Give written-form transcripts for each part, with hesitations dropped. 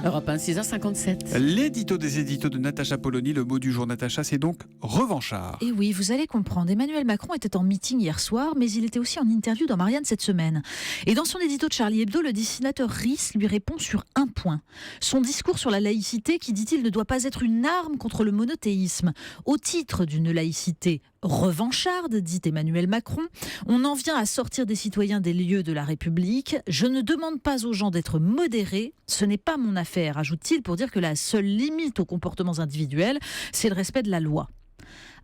Europe 1, 6h57. L'édito des éditos de Natacha Polony. Le mot du jour, Natacha, c'est donc revanchard. Et oui, vous allez comprendre. Emmanuel Macron était en meeting hier soir, mais il était aussi en interview dans Marianne cette semaine. Et dans son édito de Charlie Hebdo, le dessinateur Riss lui répond sur un point. Son discours sur la laïcité qui, dit-il, ne doit pas être une arme contre le monothéisme. Au titre d'une laïcité revancharde, dit Emmanuel Macron, on en vient à sortir des citoyens des lieux de la République. Je ne demande pas aux gens d'être modérés, ce n'est pas mon affaire, ajoute-t-il, pour dire que la seule limite aux comportements individuels, c'est le respect de la loi.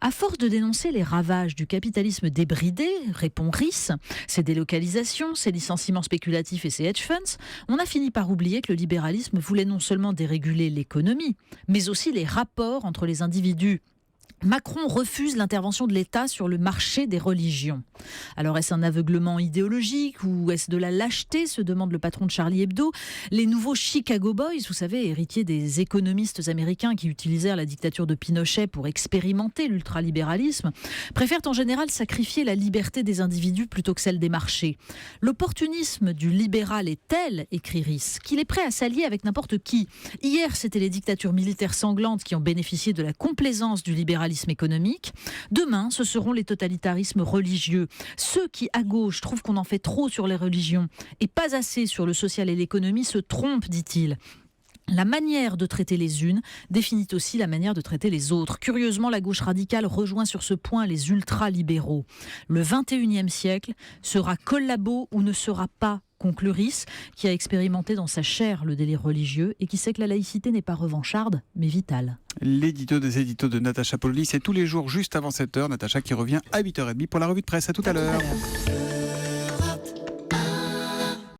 À force de dénoncer les ravages du capitalisme débridé, répond Riss, ses délocalisations, ses licenciements spéculatifs et ses hedge funds, on a fini par oublier que le libéralisme voulait non seulement déréguler l'économie, mais aussi les rapports entre les individus. Macron refuse l'intervention de l'État sur le marché des religions. Alors est-ce un aveuglement idéologique ou est-ce de la lâcheté, se demande le patron de Charlie Hebdo. Les nouveaux Chicago Boys, vous savez, héritiers des économistes américains qui utilisèrent la dictature de Pinochet pour expérimenter l'ultralibéralisme, préfèrent en général sacrifier la liberté des individus plutôt que celle des marchés. L'opportunisme du libéral est tel, écrit Riss, qu'il est prêt à s'allier avec n'importe qui. Hier, c'était les dictatures militaires sanglantes qui ont bénéficié de la complaisance du libéralisme économique. Demain, ce seront les totalitarismes religieux. Ceux qui, à gauche, trouvent qu'on en fait trop sur les religions et pas assez sur le social et l'économie se trompent, dit-il. La manière de traiter les unes définit aussi la manière de traiter les autres. Curieusement, la gauche radicale rejoint sur ce point les ultra-libéraux. Le 21e siècle sera collabo ou ne sera pas, conclut Riss, qui a expérimenté dans sa chair le délire religieux et qui sait que la laïcité n'est pas revancharde, mais vitale. L'édito des éditos de Natacha Polony, c'est tous les jours juste avant 7h. Natacha qui revient à 8h30 pour la revue de presse. À tout à l'heure.